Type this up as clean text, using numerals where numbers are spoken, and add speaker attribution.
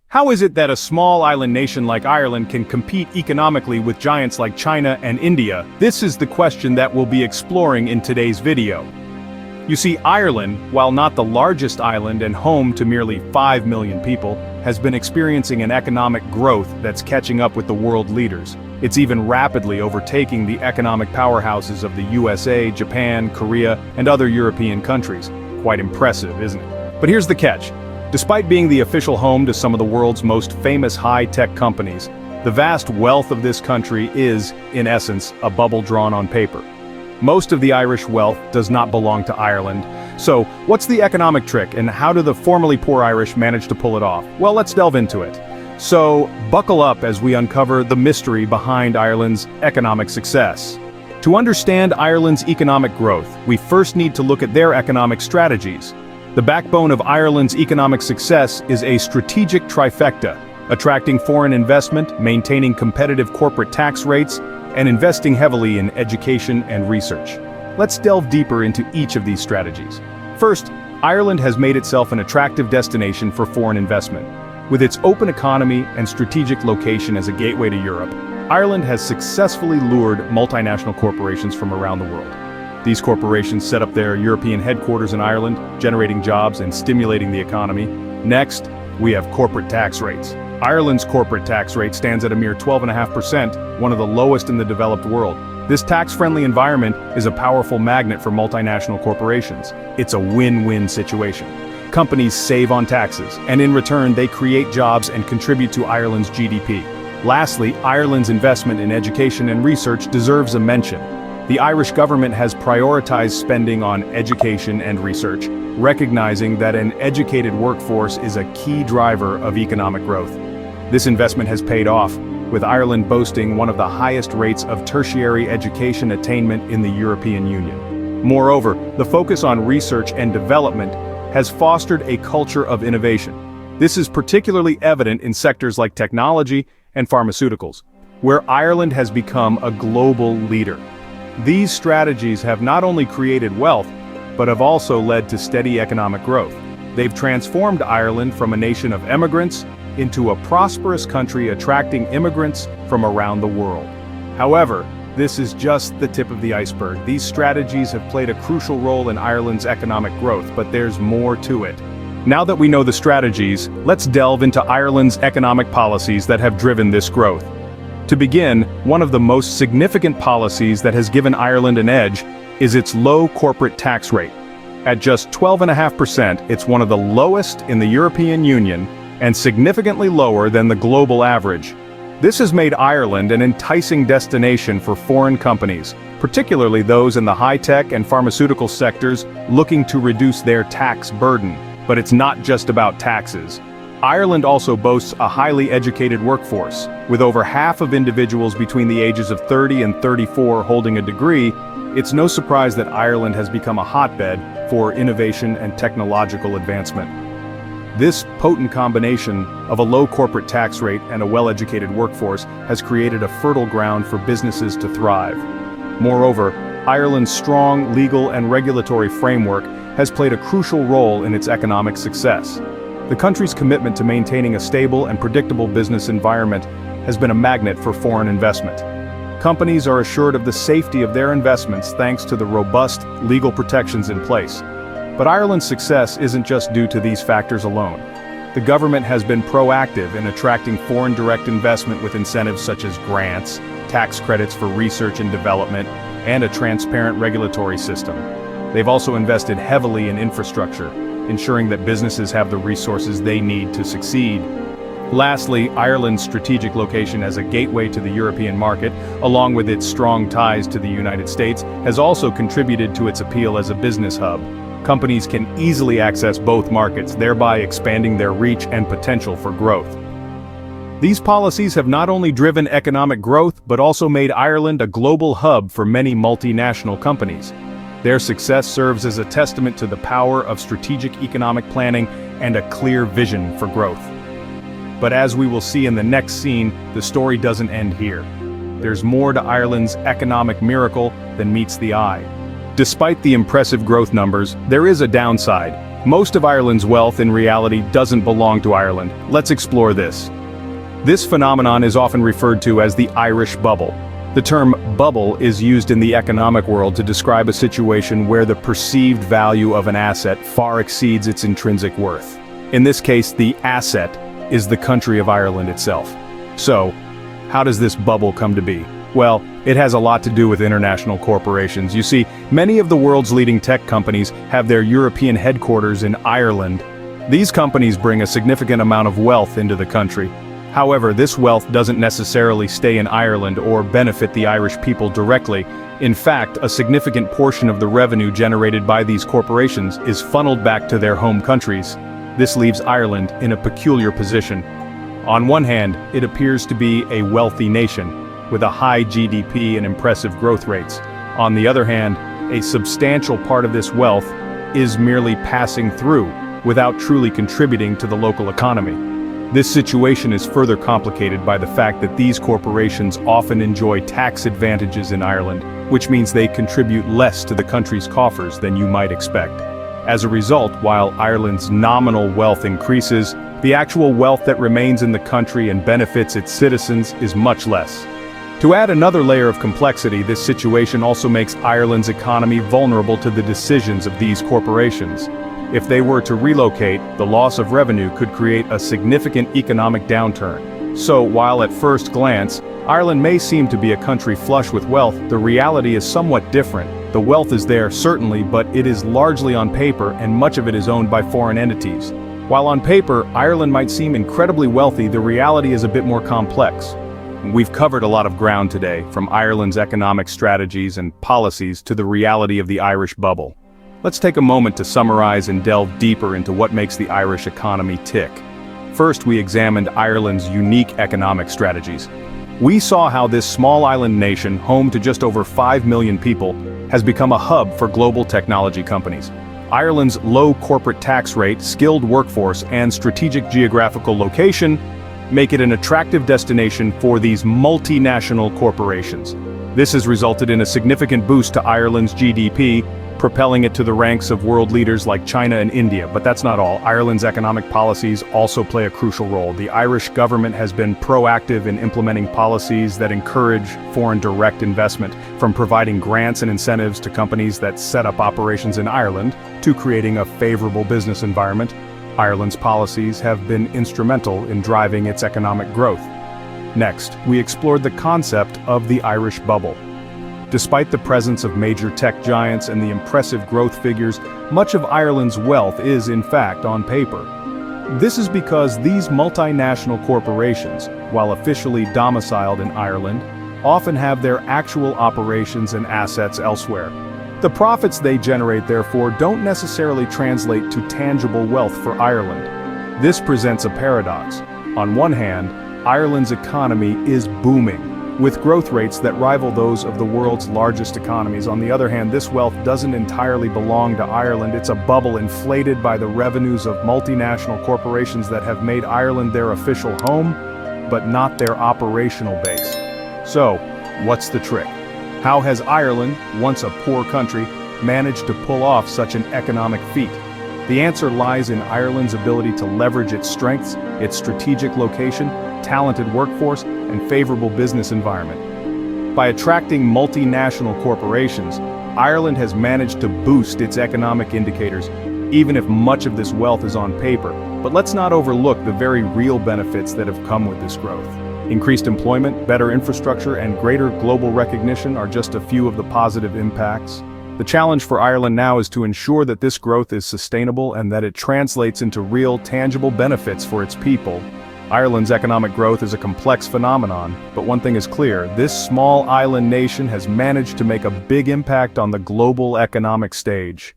Speaker 1: How is it that a small island nation like Ireland can compete economically with giants like China and India? This is the question that we'll be exploring in today's video. You see, Ireland, while not the largest island and home to merely 5 million people, has been experiencing an economic growth that's catching up with the world leaders. It's even rapidly overtaking the economic powerhouses of the USA, Japan, Korea, and other European countries. Quite impressive, isn't it? But here's the catch. Despite being the official home to some of the world's most famous high-tech companies, the vast wealth of this country is, in essence, a bubble drawn on paper. Most of the Irish wealth does not belong to Ireland. So, what's the economic trick, and how do the formerly poor Irish manage to pull it off? Well, let's delve into it. So, buckle up as we uncover the mystery behind Ireland's economic success. To understand Ireland's economic growth, we first need to look at their economic strategies. The backbone of Ireland's economic success is a strategic trifecta: attracting foreign investment, maintaining competitive corporate tax rates, and investing heavily in education and research. Let's delve deeper into each of these strategies. First, Ireland has made itself an attractive destination for foreign investment. With its open economy and strategic location as a gateway to Europe, Ireland has successfully lured multinational corporations from around the world. These corporations set up their European headquarters in Ireland, generating jobs and stimulating the economy. Next, we have corporate tax rates. Ireland's corporate tax rate stands at a mere 12.5%, one of the lowest in the developed world. This tax-friendly environment is a powerful magnet for multinational corporations. It's a win-win situation. Companies save on taxes, and in return they create jobs and contribute to Ireland's GDP. Lastly, Ireland's investment in education and research deserves a mention. The Irish government has prioritized spending on education and research, recognizing that an educated workforce is a key driver of economic growth. This investment has paid off, with Ireland boasting one of the highest rates of tertiary education attainment in the European Union. Moreover, the focus on research and development has fostered a culture of innovation. This is particularly evident in sectors like technology and pharmaceuticals, where Ireland has become a global leader. These strategies have not only created wealth, but have also led to steady economic growth. They've transformed Ireland from a nation of immigrants into a prosperous country attracting immigrants from around the world. However, this is just the tip of the iceberg. These strategies have played a crucial role in Ireland's economic growth, but there's more to it. Now that we know the strategies, let's delve into Ireland's economic policies that have driven this growth. To begin, one of the most significant policies that has given Ireland an edge is its low corporate tax rate. At just 12.5%, it's one of the lowest in the European Union and significantly lower than the global average. This has made Ireland an enticing destination for foreign companies, particularly those in the high-tech and pharmaceutical sectors looking to reduce their tax burden. But it's not just about taxes. Ireland also boasts a highly educated workforce. With over half of individuals between the ages of 30 and 34 holding a degree, it's no surprise that Ireland has become a hotbed for innovation and technological advancement. This potent combination of a low corporate tax rate and a well-educated workforce has created a fertile ground for businesses to thrive. Moreover, Ireland's strong legal and regulatory framework has played a crucial role in its economic success. The country's commitment to maintaining a stable and predictable business environment has been a magnet for foreign investment. Companies are assured of the safety of their investments thanks to the robust legal protections in place. But Ireland's success isn't just due to these factors alone. The government has been proactive in attracting foreign direct investment with incentives such as grants, tax credits for research and development, and a transparent regulatory system. They've also invested heavily in infrastructure, ensuring that businesses have the resources they need to succeed. Lastly, Ireland's strategic location as a gateway to the European market, along with its strong ties to the United States, has also contributed to its appeal as a business hub. Companies can easily access both markets, thereby expanding their reach and potential for growth. These policies have not only driven economic growth, but also made Ireland a global hub for many multinational companies. Their success serves as a testament to the power of strategic economic planning and a clear vision for growth. But as we will see in the next scene, the story doesn't end here. There's more to Ireland's economic miracle than meets the eye. Despite the impressive growth numbers, there is a downside. Most of Ireland's wealth in reality doesn't belong to Ireland. Let's explore this. This phenomenon is often referred to as the Irish bubble. The term bubble is used in the economic world to describe a situation where the perceived value of an asset far exceeds its intrinsic worth. In this case, the asset is the country of Ireland itself. So, how does this bubble come to be? Well, it has a lot to do with international corporations. You see, many of the world's leading tech companies have their European headquarters in Ireland. These companies bring a significant amount of wealth into the country. However, this wealth doesn't necessarily stay in Ireland or benefit the Irish people directly. In fact, a significant portion of the revenue generated by these corporations is funneled back to their home countries. This leaves Ireland in a peculiar position. On one hand, it appears to be a wealthy nation, with a high GDP and impressive growth rates. On the other hand, a substantial part of this wealth is merely passing through, without truly contributing to the local economy. This situation is further complicated by the fact that these corporations often enjoy tax advantages in Ireland, which means they contribute less to the country's coffers than you might expect. As a result, while Ireland's nominal wealth increases, the actual wealth that remains in the country and benefits its citizens is much less. To add another layer of complexity, this situation also makes Ireland's economy vulnerable to the decisions of these corporations. If they were to relocate, the loss of revenue could create a significant economic downturn. So, while at first glance, Ireland may seem to be a country flush with wealth, the reality is somewhat different. The wealth is there, certainly, but it is largely on paper and much of it is owned by foreign entities. While on paper, Ireland might seem incredibly wealthy, the reality is a bit more complex. We've covered a lot of ground today, from Ireland's economic strategies and policies to the reality of the Irish bubble. Let's take a moment to summarize and delve deeper into what makes the Irish economy tick. First, we examined Ireland's unique economic strategies. We saw how this small island nation, home to just over 5 million people, has become a hub for global technology companies. Ireland's low corporate tax rate, skilled workforce, and strategic geographical location make it an attractive destination for these multinational corporations. This has resulted in a significant boost to Ireland's GDP, propelling it to the ranks of world leaders like China and India. But that's not all. Ireland's economic policies also play a crucial role. The Irish government has been proactive in implementing policies that encourage foreign direct investment, from providing grants and incentives to companies that set up operations in Ireland, to creating a favorable business environment. Ireland's policies have been instrumental in driving its economic growth. Next, we explored the concept of the Irish bubble. Despite the presence of major tech giants and the impressive growth figures, much of Ireland's wealth is, in fact, on paper. This is because these multinational corporations, while officially domiciled in Ireland, often have their actual operations and assets elsewhere. The profits they generate, therefore, don't necessarily translate to tangible wealth for Ireland. This presents a paradox. On one hand, Ireland's economy is booming, with growth rates that rival those of the world's largest economies. On the other hand, this wealth doesn't entirely belong to Ireland. It's a bubble inflated by the revenues of multinational corporations that have made Ireland their official home, but not their operational base. So, what's the trick? How has Ireland, once a poor country, managed to pull off such an economic feat? The answer lies in Ireland's ability to leverage its strengths, its strategic location, talented workforce, and favorable business environment. By attracting multinational corporations, Ireland has managed to boost its economic indicators, even if much of this wealth is on paper. But let's not overlook the very real benefits that have come with this growth. Increased employment, better infrastructure, and greater global recognition are just a few of the positive impacts. The challenge for Ireland now is to ensure that this growth is sustainable and that it translates into real, tangible benefits for its people. Ireland's economic growth is a complex phenomenon, but one thing is clear: this small island nation has managed to make a big impact on the global economic stage.